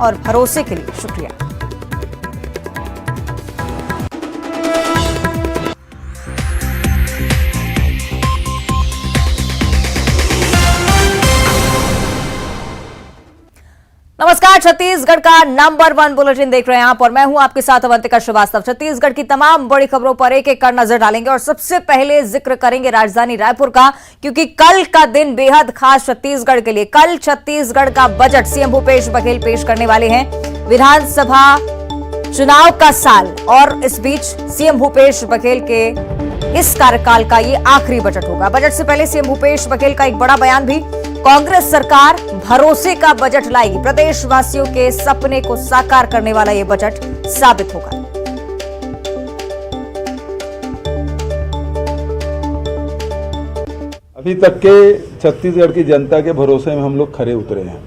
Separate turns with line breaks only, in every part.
और भरोसे के लिए शुक्रिया। नमस्कार, छत्तीसगढ़ का नंबर 1 बुलेटिन देख रहे हैं आप और मैं हूं आपके साथ अवंतिका श्रीवास्तव। छत्तीसगढ़ की तमाम बड़ी खबरों पर एक एक कर नजर डालेंगे और सबसे पहले जिक्र करेंगे राजधानी रायपुर का, क्योंकि कल का दिन बेहद खास छत्तीसगढ़ के लिए। कल छत्तीसगढ़ का बजट सीएम भूपेश बघेल पेश करने वाले हैं। विधानसभा चुनाव का साल और इस बीच सीएम भूपेश बघेल के इस कार्यकाल का ये आखिरी बजट होगा। बजट से पहले सीएम भूपेश बघेल का एक बड़ा बयान भी। कांग्रेस सरकार भरोसे का बजट लाएगी। प्रदेशवासियों के सपने को साकार करने वाला यह बजट साबित होगा।
अभी तक के छत्तीसगढ़ की जनता के भरोसे में हम लोग खरे उतरे हैं।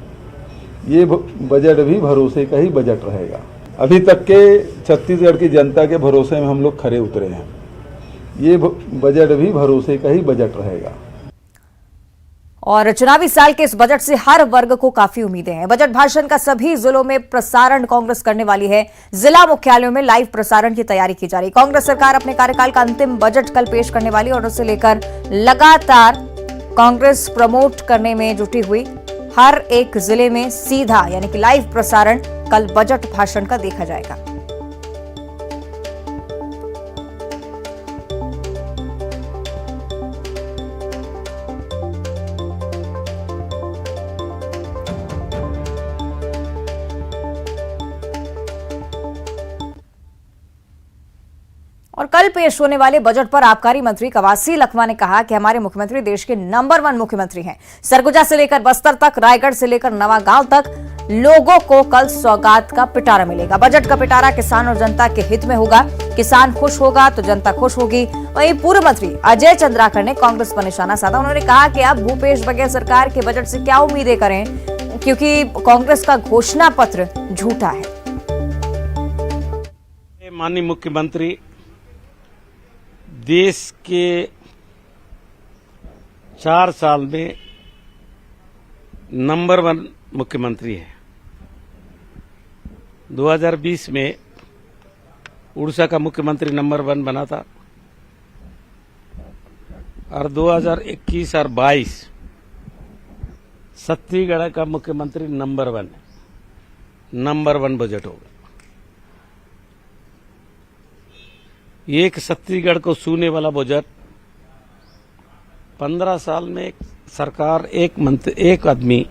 ये बजट भी भरोसे का ही बजट रहेगा। अभी तक के छत्तीसगढ़ की जनता के भरोसे में हम लोग खरे उतरे हैं। ये बजट भी भरोसे का ही बजट रहेगा।
और चुनावी साल के इस बजट से हर वर्ग को काफी उम्मीदें हैं। बजट भाषण का सभी जिलों में प्रसारण कांग्रेस करने वाली है। जिला मुख्यालयों में लाइव प्रसारण की तैयारी की जा रही। कांग्रेस सरकार अपने कार्यकाल का अंतिम बजट कल पेश करने वाली और उसे लेकर लगातार कांग्रेस प्रमोट करने में जुटी हुई। हर एक जिले में सीधा यानी कि लाइव प्रसारण कल बजट भाषण का देखा जाएगा। और कल पेश होने वाले बजट पर आबकारी मंत्री कवासी लखमा ने कहा कि हमारे मुख्यमंत्री देश के नंबर 1 मुख्यमंत्री हैं। सरगुजा से लेकर बस्तर तक, रायगढ़ से लेकर नवागांव तक लोगों को कल सौगात का पिटारा मिलेगा। बजट का पिटारा किसान और जनता के हित में होगा। किसान खुश होगा तो जनता खुश होगी। वहीं पूर्व मंत्री अजय चंद्राकर ने कांग्रेस पर निशाना साधा। उन्होंने कहा कि अब भूपेश बघेल सरकार के बजट से क्या उम्मीदें करें, क्योंकि कांग्रेस का घोषणा पत्र झूठा है।
माननीय मुख्यमंत्री देश के 4 साल में नंबर 1 मुख्यमंत्री है। 2020 में उड़ीसा का मुख्यमंत्री नंबर 1 बना था और 2021 और 22 छत्तीसगढ़ का मुख्यमंत्री नंबर 1 है। नंबर 1 बजट होगा। एक छत्तीसगढ़ को छूने वाला बजट। 15 साल में सरकार एक आदमी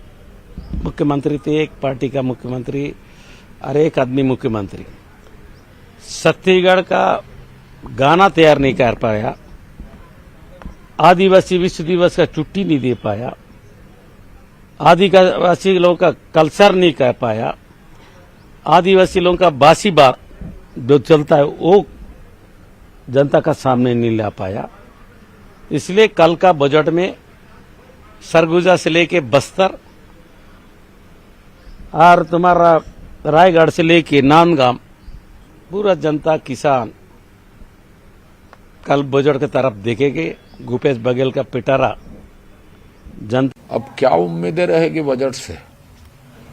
मुख्यमंत्री थे, एक पार्टी का मुख्यमंत्री और एक आदमी मुख्यमंत्री। छत्तीसगढ़ का गाना तैयार नहीं कर पाया। आदिवासी विश्व दिवस का छुट्टी नहीं दे पाया। आदिवासी लोगों का कल्चर नहीं कर पाया। आदिवासी लोगों का बासी बात जो चलता है वो जनता का सामने नहीं ला पाया। इसलिए कल का बजट में सरगुजा से लेके बस्तर और तुम्हारा रायगढ़ से लेके नांदगांव पूरा जनता किसान कल बजट की तरफ देखेंगे। भूपेश बघेल का पिटारा जनता।
अब क्या उम्मीदें रहेगी बजट से?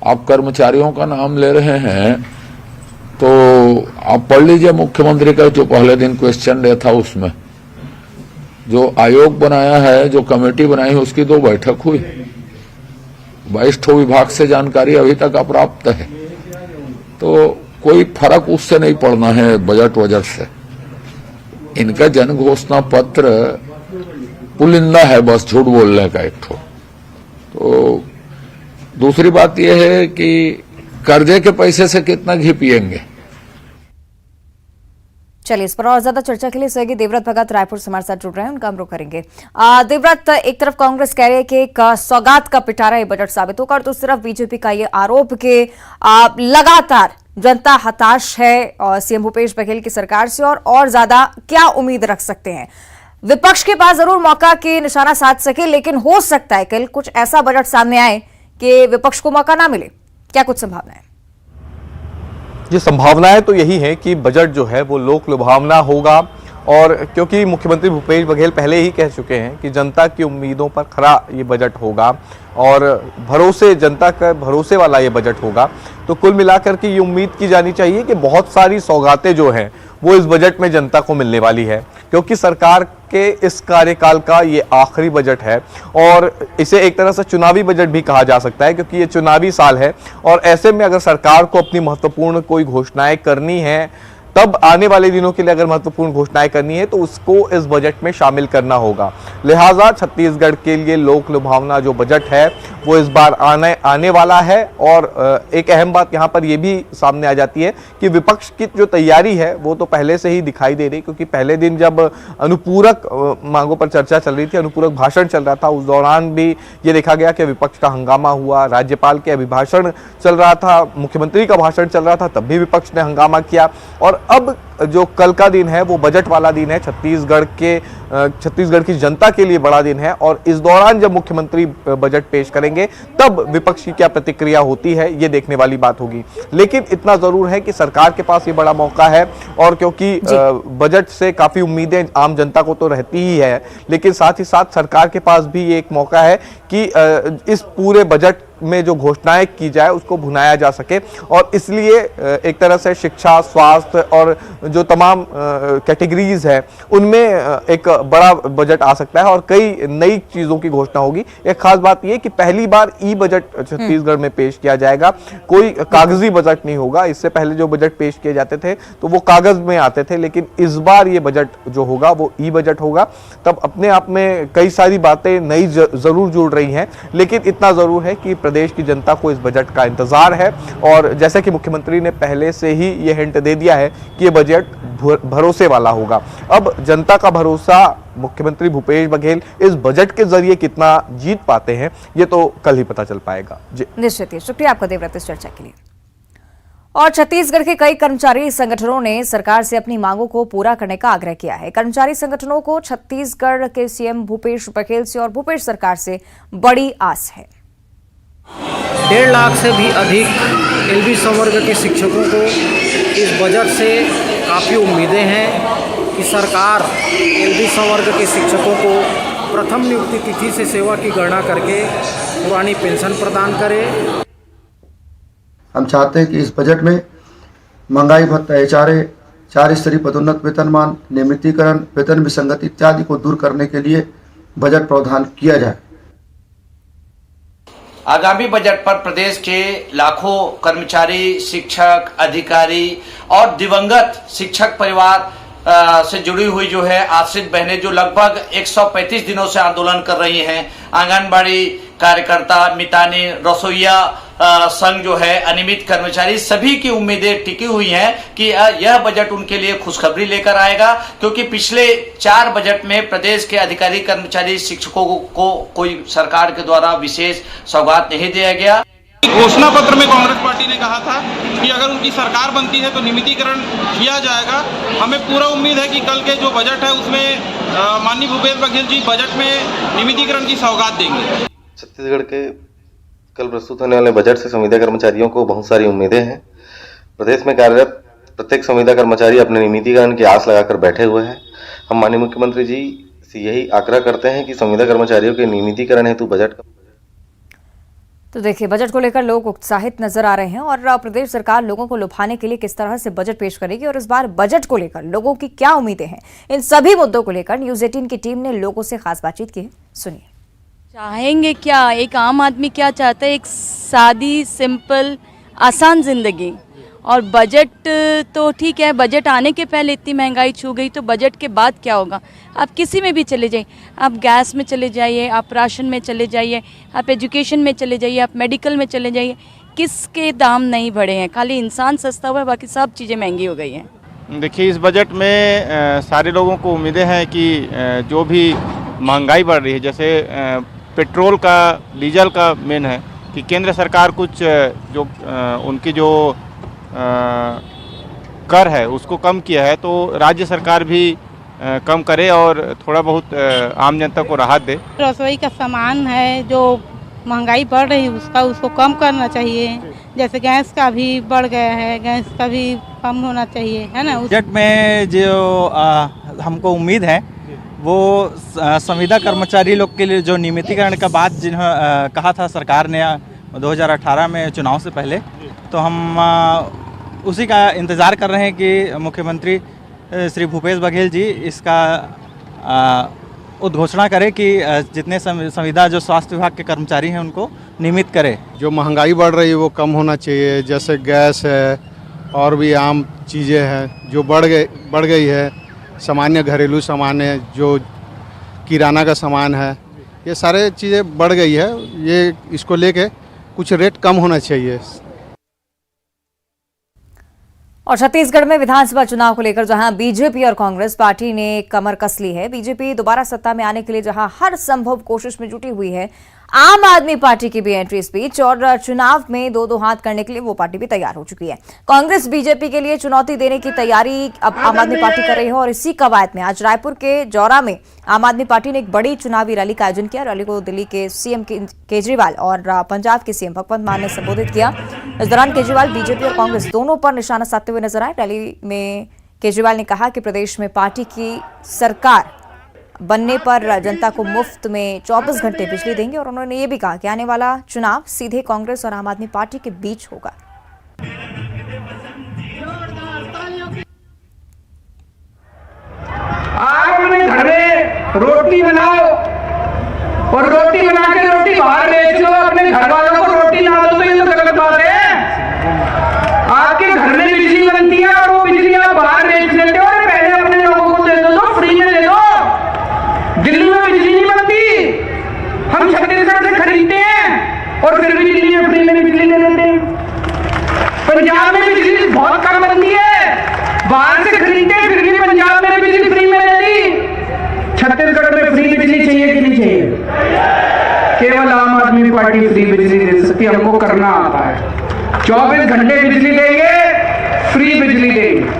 आप कर्मचारियों का नाम ले रहे हैं तो आप पढ़ लीजिए मुख्यमंत्री का जो पहले दिन क्वेश्चन डे था, उसमें जो आयोग बनाया है, जो कमेटी बनाई है, उसकी 2 बैठक हुई। 22 विभाग से जानकारी अभी तक अप्राप्त है। तो कोई फर्क उससे नहीं पड़ना है बजट से। इनका जन घोषणा पत्र पुलिंदा है, बस झूठ बोलने का एक ठो। तो दूसरी बात यह है कि कर्जे के पैसे से कितना घी पिएंगे।
चलिए, इस पर और ज्यादा चर्चा के लिए सहयोगी देवव्रत भगत रायपुर से हमारे साथ जुड़ रहे हैं, उनका हम रुख करेंगे। देवव्रत, एक तरफ कांग्रेस कह रही है कि एक सौगात का पिटारा ये बजट साबित होगा और दूसरी तरफ बीजेपी का ये आरोप कि लगातार जनता हताश है और सीएम भूपेश बघेल की सरकार से और ज्यादा क्या उम्मीद रख सकते हैं। विपक्ष के पास जरूर मौका की निशाना साध सके, लेकिन हो सकता है कल कुछ ऐसा बजट सामने आए कि विपक्ष को मौका ना मिले। क्या कुछ संभावना है?
ये संभावनाएं तो यही है कि बजट जो है वो लोक लुभावना होगा और क्योंकि मुख्यमंत्री भूपेश बघेल पहले ही कह चुके हैं कि जनता की उम्मीदों पर खरा ये बजट होगा और जनता का भरोसे वाला ये बजट होगा, तो कुल मिलाकर के ये उम्मीद की जानी चाहिए कि बहुत सारी सौगातें जो हैं वो इस बजट में जनता को मिलने वाली है, क्योंकि सरकार के इस कार्यकाल का ये आखिरी बजट है और इसे एक तरह से चुनावी बजट भी कहा जा सकता है, क्योंकि ये चुनावी साल है। और ऐसे में अगर सरकार को अपनी महत्वपूर्ण कोई घोषणाएं करनी है, तब आने वाले दिनों के लिए अगर महत्वपूर्ण घोषणाएं करनी है तो उसको इस बजट में शामिल करना होगा। लिहाजा छत्तीसगढ़ के लिए लोक लुभावना जो बजट है वो इस बार आने वाला है। और एक अहम बात यहाँ पर यह भी सामने आ जाती है कि विपक्ष की जो तैयारी है वो तो पहले से ही दिखाई दे रही, क्योंकि पहले दिन जब अनुपूरक मांगों पर चर्चा चल रही थी, अनुपूरक भाषण चल रहा था, उस दौरान भी ये देखा गया कि विपक्ष का हंगामा हुआ, राज्यपाल के अभिभाषण चल रहा था, मुख्यमंत्री का भाषण चल रहा था, तब भी विपक्ष ने हंगामा किया। और अब जो कल का दिन है वो बजट वाला दिन है, छत्तीसगढ़ की जनता के लिए बड़ा दिन है। और इस दौरान जब मुख्यमंत्री बजट पेश करेंगे तब विपक्ष की क्या प्रतिक्रिया होती है ये देखने वाली बात होगी। लेकिन इतना जरूर है कि सरकार के पास ये बड़ा मौका है, और क्योंकि बजट से काफी उम्मीदें आम जनता को तो रहती ही है, लेकिन साथ ही साथ सरकार के पास भी ये एक मौका है कि इस पूरे बजट में जो घोषणाएं की जाए उसको भुनाया जा सके। और इसलिए एक तरह से शिक्षा, स्वास्थ्य और जो तमाम कैटेगरीज है उनमें एक बड़ा बजट आ सकता है और कई नई चीजों की घोषणा होगी। एक खास बात यह कि पहली बार ई बजट छत्तीसगढ़ में पेश किया जाएगा, कोई कागजी बजट नहीं होगा। इससे पहले जो बजट पेश किए जाते थे तो वो कागज में आते थे, लेकिन इस बार ये बजट जो होगा वो ई बजट होगा। तब अपने आप में कई सारी बातें नई जरूर जुड़ रही हैं, लेकिन इतना जरूर है कि प्रदेश की जनता को इस बजट का इंतजार है। और जैसे कि मुख्यमंत्री ने पहले से ही ये हिंट दे दिया है कि ये बजट भरोसे वाला होगा। अब जनता का भरोसा मुख्यमंत्री भूपेश बघेल इस बजट के जरिए कितना जीत पाते हैं ये तो कल ही पता चल पाएगा। जी
निश्चित ही शुक्रिया आपका देवव्रत इस चर्चा के लिए। और छत्तीसगढ़ के कई कर्मचारी संगठनों ने सरकार से अपनी मांगों को पूरा करने का आग्रह किया है। कर्मचारी संगठनों को छत्तीसगढ़ के सीएम भूपेश बघेल से और भूपेश सरकार से बड़ी आस है।
1.5 लाख से भी अधिक एलबी संवर्ग के शिक्षकों को इस बजट से काफ़ी उम्मीदें हैं कि सरकार एलबी संवर्ग के शिक्षकों को प्रथम नियुक्ति तिथि से सेवा की गणना करके पुरानी पेंशन प्रदान करे।
हम चाहते हैं कि इस बजट में महंगाई भत्ता, एचआरए, 4 स्तरीय पदोन्नत वेतनमान, नियमितीकरण, वेतन विसंगति इत्यादि को दूर करने के लिए बजट प्रावधान किया जाए।
आगामी बजट पर प्रदेश के लाखों कर्मचारी, शिक्षक, अधिकारी और दिवंगत शिक्षक परिवार से जुड़ी हुई जो है आश्रित बहनें जो लगभग 135 दिनों से आंदोलन कर रही हैं, आंगनबाड़ी कार्यकर्ता, मितानी, रसोईया संघ जो है, अनियमित कर्मचारी, सभी की उम्मीदें टिकी हुई हैं कि यह बजट उनके लिए खुशखबरी लेकर आएगा, क्योंकि पिछले 4 बजट में प्रदेश के अधिकारी, कर्मचारी, शिक्षकों को कोई सरकार के द्वारा विशेष सौगात नहीं दिया गया।
घोषणा पत्र में कांग्रेस पार्टी ने कहा था कि अगर उनकी सरकार बनती है तो नियमितीकरण किया जाएगा। हमें पूरा उम्मीद है कि कल के जो बजट है उसमें माननीय भूपेश बघेल जी बजट में नियमितीकरण की सौगात देंगे।
छत्तीसगढ़ के कल प्रस्तुत होने वाले बजट से संविदा कर्मचारियों को बहुत सारी उम्मीदें हैं। प्रदेश में कार्यरत प्रत्येक संविदा कर्मचारी अपने नियमितीकरण की आस लगाकर बैठे हुए हैं। हम माननीय मुख्यमंत्री जी से यही आग्रह करते हैं कि संविदा कर्मचारियों के नियमितीकरण हेतु बजट का।
तो देखिए, बजट को लेकर लोग उत्साहित नजर आ रहे हैं और प्रदेश सरकार लोगों को लुभाने के लिए किस तरह से बजट पेश करेगी और इस बार बजट को लेकर लोगों की क्या उम्मीदें हैं, इन सभी मुद्दों को लेकर न्यूज़ 18 की टीम ने लोगों से खास बातचीत की है। सुनिए।
चाहेंगे क्या, एक आम आदमी क्या चाहता है? एक सादी, सिंपल, आसान जिंदगी। और बजट तो ठीक है, बजट आने के पहले इतनी महंगाई छू गई, तो बजट के बाद क्या होगा? आप किसी में भी चले जाइए, आप गैस में चले जाइए, आप राशन में चले जाइए, आप एजुकेशन में चले जाइए, आप मेडिकल में चले जाइए, किसके दाम नहीं बढ़े हैं? खाली इंसान सस्ता हुआ है, बाकी सब चीज़ें महंगी हो गई हैं।
देखिए, इस बजट में सारे लोगों को उम्मीदें हैं कि जो भी महंगाई बढ़ रही है, जैसे पेट्रोल का, डीजल का मेन है कि केंद्र सरकार कुछ जो उनकी जो कर है उसको कम किया है, तो राज्य सरकार भी कम करे और थोड़ा बहुत आम जनता को राहत दे।
रसोई का सामान है जो महंगाई बढ़ रही है उसको कम करना चाहिए। जैसे गैस का भी बढ़ गया है, गैस का भी कम होना चाहिए, है ना।
बजट में जो
हमको उम्मीद है वो संविदा कर्मचारी लोग के लिए जो नियमितीकरण का बात कहा था सरकार ने 2018 में चुनाव से पहले, तो हम उसी का इंतज़ार कर रहे हैं कि मुख्यमंत्री श्री भूपेश बघेल जी इसका उद्घोषणा करें कि जितने संविदा जो स्वास्थ्य विभाग के कर्मचारी हैं उनको नियमित करें।
जो महंगाई बढ़ रही है वो कम होना चाहिए, जैसे गैस है और भी आम चीज़ें हैं जो बढ़ गई है, सामान्य घरेलू सामान है, जो किराना का सामान है, ये सारे चीज़ें बढ़ गई है। ये इसको लेके कुछ रेट कम होना चाहिए।
और छत्तीसगढ़ में विधानसभा चुनाव को लेकर जहां बीजेपी और कांग्रेस पार्टी ने कमर कस ली है, बीजेपी दोबारा सत्ता में आने के लिए जहां हर संभव कोशिश में जुटी हुई है, आम आदमी पार्टी की भी एंट्री स्पीच और चुनाव में दो हाथ करने के लिए वो पार्टी भी तैयार हो चुकी है। कांग्रेस बीजेपी के लिए चुनौती देने की तैयारी अब आम आदमी पार्टी कर रही है और इसी कवायद में आज रायपुर के जौरा में आम आदमी पार्टी ने एक बड़ी चुनावी रैली का आयोजन किया। रैली को दिल्ली के सीएम केजरीवाल और पंजाब के सीएम भगवंत मान ने संबोधित किया। इस दौरान केजरीवाल बीजेपी और कांग्रेस दोनों पर निशाना साधते हुए नजर आए। रैली में केजरीवाल ने कहा कि प्रदेश में पार्टी की सरकार बनने पर जनता को मुफ्त में 24 घंटे बिजली देंगे और उन्होंने ये भी कहा कि आने वाला चुनाव सीधे कांग्रेस और आम आदमी पार्टी के बीच होगा।
आप अपने घर में रोटी बनाओ और रोटी बना के रोटी बाहर बेच लो, अपने घर वालों को रोटी ना दो तो ये तो गलत बात है। आपके घर में बिजली बनती है और वो बिजली आप बाहर बेच लेते हो, और पहले अपने लोगों को दे दो तो फ्री में दे दो। दिल्ली में बिजली नहीं बनती, हम छत्तीसगढ़ से खरीदते हैं और फिर भी दिल्ली में फ्री में बिजली दे देते हैं। पंजाब में बिजली बहुत कम बनती है, बाहर से खरीदते हैं फिर भी पंजाब में बिजली फ्री में दे दी। छत्तीसगढ़ में फ्री बिजली चाहिए कि नहीं चाहिए? केवल आम आदमी पार्टी फ्री बिजली दे सकती है, हमको करना आता है। 24 घंटे बिजली देंगे, फ्री बिजली देंगे।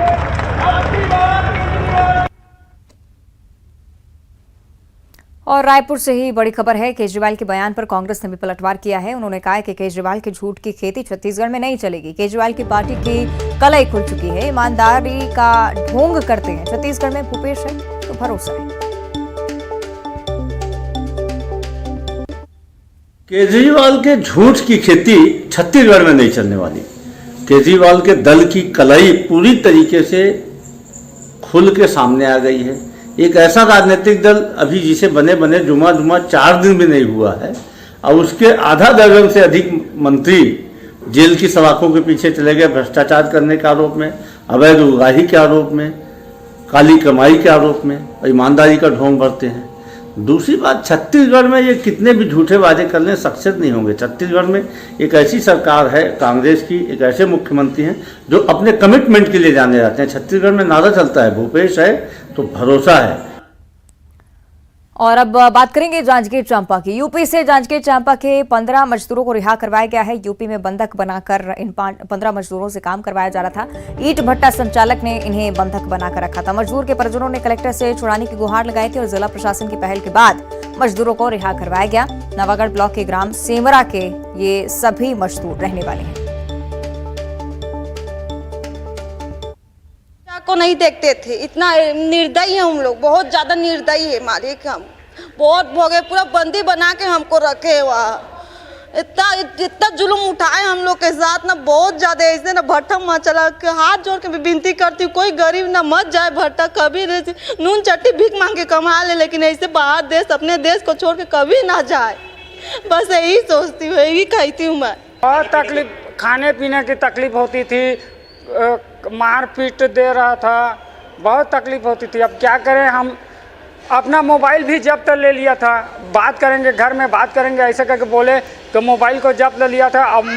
और रायपुर से ही बड़ी खबर है, केजरीवाल के बयान पर कांग्रेस ने भी पलटवार किया है। उन्होंने कहा है कि केजरीवाल के झूठ की खेती छत्तीसगढ़ में नहीं चलेगी। केजरीवाल की पार्टी की कलई खुल चुकी है, ईमानदारी का ढोंग करते हैं। छत्तीसगढ़ में भूपेश है तो भरोसा है।
केजरीवाल के झूठ की खेती छत्तीसगढ़ में नहीं चलने वाली। केजरीवाल के दल की कलई पूरी तरीके से खुल के सामने आ गई है। एक ऐसा राजनीतिक दल अभी जिसे बने जुमा 4 दिन भी नहीं हुआ है और उसके आधा दर्जन से अधिक मंत्री जेल की सलाखों के पीछे चले गए भ्रष्टाचार करने के आरोप में, अवैध उगाही के आरोप में, काली कमाई के आरोप में, ईमानदारी का ढोंग भरते हैं। दूसरी बात, छत्तीसगढ़ में ये कितने भी झूठे वादे कर लें सक्सेस नहीं होंगे। छत्तीसगढ़ में एक ऐसी सरकार है कांग्रेस की, एक ऐसे मुख्यमंत्री हैं जो अपने कमिटमेंट के लिए जाने जाते हैं। छत्तीसगढ़ में नारा चलता है भूपेश है तो भरोसा है।
और अब बात करेंगे जांजगीर चांपा की। यूपी से जांजगीर चांपा के 15 मजदूरों को रिहा करवाया गया है। यूपी में बंधक बनाकर इन 15 मजदूरों से काम करवाया जा रहा था। ईंट भट्टा संचालक ने इन्हें बंधक बनाकर रखा था। मजदूर के परिजनों ने कलेक्टर से छुड़ाने की गुहार लगाई थी और जिला प्रशासन की पहल के बाद मजदूरों को रिहा करवाया गया। नवागढ़ ब्लॉक के ग्राम सेमरा के ये सभी मजदूर रहने वाले हैं।
को नहीं देखते थे, इतना निर्दयी है हम लोग, बहुत ज्यादा निर्दयी है मालिक। हम बहुत भोगे, पूरा बंदी बना के हमको रखे वहाँ। इतना जुल्म उठाए हम लोग के साथ ना, बहुत ज्यादा। ऐसे ना भट्टा मचला के हाथ जोड़ के भी विनती करती हूँ, कोई गरीब ना मत जाए भट्टा कभी। नून चट्टी भीख मांग के कमा ले, लेकिन ऐसे बाहर देश अपने देश को छोड़ के कभी ना जाए। बस यही सोचती हूँ, यही कहती हूँ मैं।
बहुत तकलीफ, खाने पीने की तकलीफ होती थी, मार पीट दे रहा था, बहुत तकलीफ होती थी। अब क्या करें, हम अपना मोबाइल भी जब्त ले लिया था। बात करेंगे घर में, बात करेंगे ऐसे करके बोले तो मोबाइल को जब्त लिया था। अब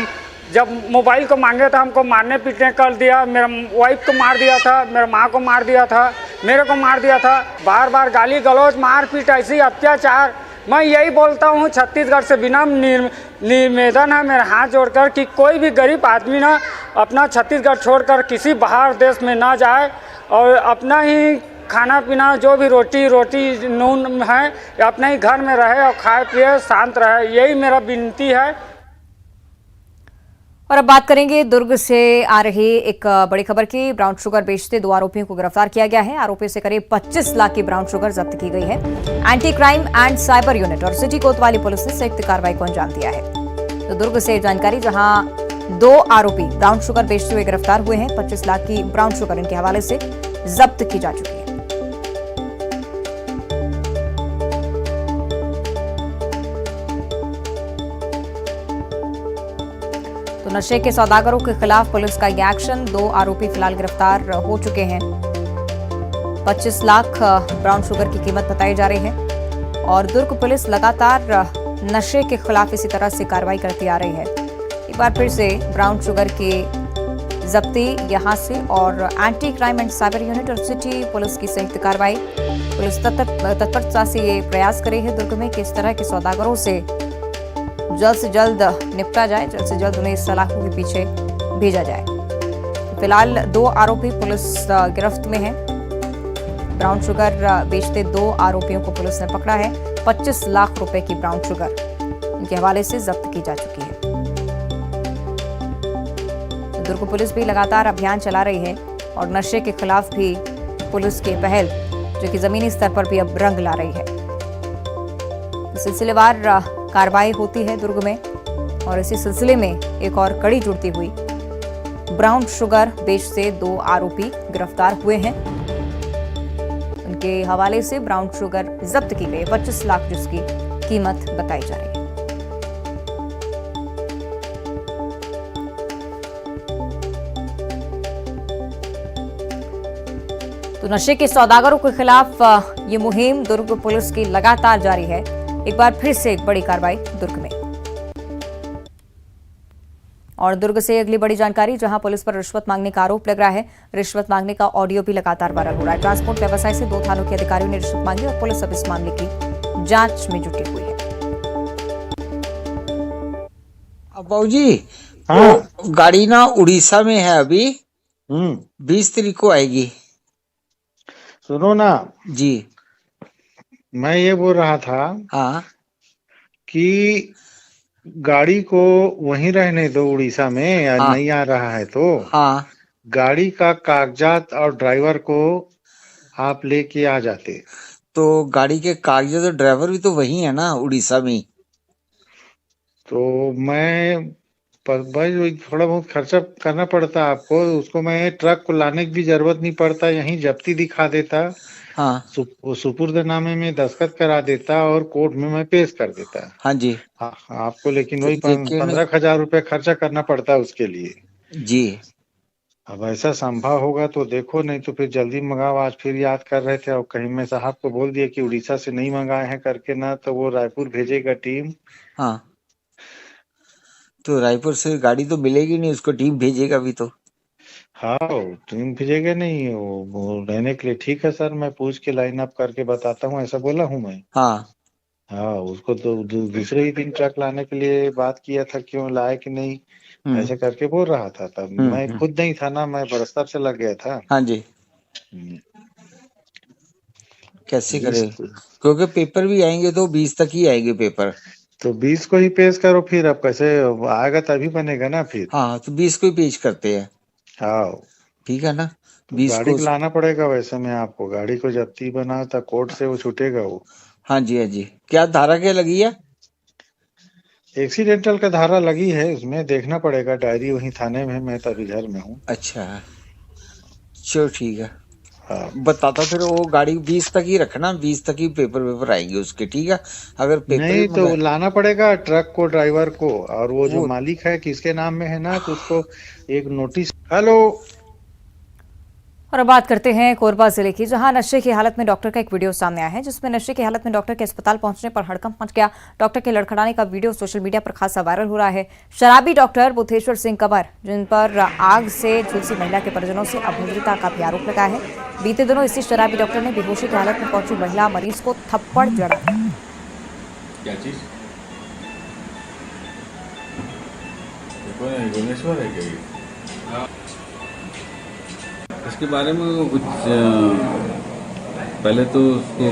जब मोबाइल को मांगे था हमको मारने पीटने कर दिया। मेरा वाइफ को मार दिया था, मेरा माँ को मार दिया था, मेरे को मार दिया था। बार बार गाली गलौज, मार पीट, ऐसी अत्याचार। मैं यही बोलता हूँ छत्तीसगढ़ से बिना निवेदन है मेरा हाथ जोड़कर कि कोई भी गरीब आदमी ना अपना छत्तीसगढ़ छोड़कर किसी बाहर देश में ना जाए और अपना ही खाना पीना जो भी रोटी नून है अपने ही घर में रहे और खाए पिए शांत रहे, यही मेरा विनती है।
और अब बात करेंगे दुर्ग से आ रही एक बड़ी खबर की। ब्राउन शुगर बेचते 2 आरोपियों को गिरफ्तार किया गया है। आरोपियों से करीब 25 लाख की ब्राउन शुगर जब्त की गई है। Anti crime and cyber unit और सिटी कोतवाली पुलिस ने संयुक्त कार्रवाई को अंजाम दिया है। तो दुर्ग से जानकारी, जहां 2 आरोपी ब्राउन शुगर बेचते हुए गिरफ्तार हुए हैं। 25 लाख की ब्राउन शुगर इनके हवाले से जब्त की जा चुकी है। तो नशे के सौदागरों के खिलाफ पुलिस का ये एक्शन। 2 आरोपी फिलहाल गिरफ्तार हो चुके हैं। 25 लाख ब्राउन शुगर की कीमत बताई जा रही है और दुर्ग पुलिस लगातार नशे के खिलाफ इसी तरह से कार्रवाई करती आ रही है। एक बार फिर से ब्राउन शुगर की जब्ती यहां से और anti crime and cyber unit और सिटी पुलिस की संयुक्त कार्रवाई। पुलिस तत्परता से ये प्रयास कर रही है दुर्ग में कि इस तरह के सौदागरों से जल्द निपटा जाए, जल्द से जल्द उन्हें सलाखों के पीछे भेजा जाए। फिलहाल 2 आरोपी पुलिस गिरफ्त में हैं। ब्राउन शुगर बेचते 2 आरोपियों को पुलिस ने पकड़ा है। 25 लाख रुपए की ब्राउन शुगर इनके हवाले से जब्त की जा चुकी है। दुर्ग पुलिस भी लगातार अभियान चला रही है और नशे के खिलाफ भी पुलिस की पहल, जो कि जमीनी स्तर पर भी अब रंग ला रही है। सिलसिलेवार कार्रवाई होती है दुर्ग में और इसी सिलसिले में एक और कड़ी जुड़ती हुई। ब्राउन शुगर बेचते 2 आरोपी गिरफ्तार हुए हैं। उनके हवाले से ब्राउन शुगर जब्त की गई, 25 लाख जिसकी कीमत बताई जा रही है। तो नशे के सौदागरों के खिलाफ ये मुहिम दुर्ग पुलिस की लगातार जारी है। एक बार फिर से एक बड़ी कार्रवाई दुर्ग में। और दुर्ग से अगली बड़ी जानकारी, जहां पुलिस पर रिश्वत मांगने का आरोप लग रहा है। रिश्वत मांगने का ऑडियो भी लगातार वायरल हो रहा है। ट्रांसपोर्ट व्यवसाय से 2 थानों के अधिकारियों ने रिश्वत मांगी और पुलिस अब इस मामले की जांच में जुटी हुई है।
बाबू जी, हाँ? गाड़ी ना उड़ीसा में है अभी, 20 तारीख को आएगी।
सुनो ना
जी,
मैं ये बोल रहा था
हाँ
कि गाड़ी को वहीं रहने दो उड़ीसा में, या नहीं आ रहा है तो
हाँ
गाड़ी का कागजात और ड्राइवर को आप लेके आ जाते।
तो गाड़ी के कागजात और ड्राइवर भी तो वही है ना उड़ीसा में।
तो मैं भाई थोड़ा बहुत खर्चा करना पड़ता आपको, उसको मैं ट्रक को लाने की भी जरूरत नहीं पड़ता, यहीं जब्ती दिखा देता,
हाँ
सुपुर्दनामे में दस्तखत करा देता और कोर्ट में मैं पेश कर देता।
हाँ जी,
आपको लेकिन वही 15,000 रुपए खर्चा करना पड़ता है उसके लिए
जी।
अब ऐसा संभव होगा तो देखो, नहीं तो फिर जल्दी मंगाओ। आज फिर याद कर रहे थे और कहीं मैं साहब को बोल दिया कि उड़ीसा से नहीं मंगाए हैं करके ना, तो वो रायपुर भेजेगा टीम।
हाँ, तो रायपुर से गाड़ी तो मिलेगी नहीं, उसको टीम भेजेगा भी तो।
हाँ, टीम भेजेगा नहीं, वो रहने के लिए ठीक है सर, मैं पूछ के लाइन अप करके बताता हूँ, ऐसा बोला हूँ मैं। हाँ, उसको तो दूसरे ही दिन ट्रक लाने के लिए बात किया था, क्यों लाए कि नहीं ऐसे करके बोल रहा था। तब मैं खुद नहीं था ना, मैं बरस्तर से लग गया था।
हाँ जी, कैसे करे, क्योंकि पेपर भी आएंगे तो 20 तक ही आएंगे पेपर।
तो 20 को ही पेश करो, फिर अब कैसे आएगा तभी बनेगा ना फिर।
हाँ, तो 20 को ही पेश करते हैं।
हाँ
ठीक है ना, 20
गाड़ी को लाना पड़ेगा वैसे में आपको, गाड़ी को जब्ती बनाओ तो कोर्ट से वो छूटेगा वो।
हाँ जी, हाँ जी। क्या धारा क्या लगी है?
एक्सीडेंटल का धारा लगी है, उसमें देखना पड़ेगा, डायरी वहीं थाने में, मैं तो अभी घर में हूँ।
अच्छा, चलो ठीक है। हाँ, बताता फिर वो गाड़ी 20 तक ही रखना, 20 तक ही पेपर आएंगे उसके। ठीक है, अगर पेपर
नहीं तो लाना पड़ेगा ट्रक को, ड्राइवर को, और वो जो मालिक है किसके नाम में है ना, तो उसको एक नोटिस। हेलो।
और अब बात करते हैं कोरबा जिले की, जहां नशे की हालत में डॉक्टर का एक वीडियो सामने आया है, जिसमें नशे की हालत में डॉक्टर के अस्पताल पहुंचने पर हड़कंप मच गया। डॉक्टर के लड़खड़ाने का वीडियो सोशल मीडिया पर खासा वायरल हो रहा है। शराबी डॉक्टर बुद्धेश्वर सिंह कंवर, जिन पर आग से झुलसी महिला के परिजनों से अभद्रता का भी आरोप लगा है। बीते दिनों इसी शराबी डॉक्टर ने बेहोशी की हालत में पहुंची महिला मरीज को थप्पड़ जड़ा।
क्या चीज? इसके बारे में कुछ पहले तो उसको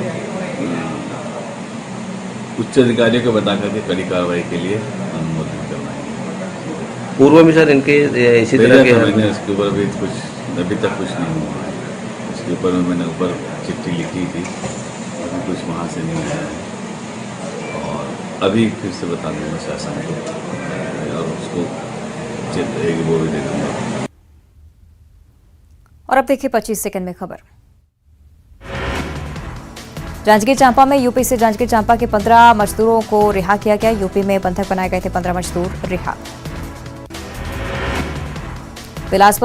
उच्च अधिकारियों को बता करके कड़ी कार्रवाई के लिए अनुमोदन करवाएंगे।
पूर्व में सर इनके इसी तरह के
मैंने इसके ऊपर अभी तक कुछ नहीं हुआ। इसके ऊपर मैंने ऊपर चिट्ठी लिखी थी, अभी कुछ वहाँ से नहीं आया है। और अभी फिर से बता दूँगा शासन को और उसको वो भी दे दूँगा।
और अब देखिए 25 सेकंड में खबर। जांजगीर चांपा में यूपी से जांजगीर चांपा के 15 मजदूरों को रिहा किया गया। यूपी में बंधक बनाए गए थे 15 मजदूर रिहा। बिलासपुर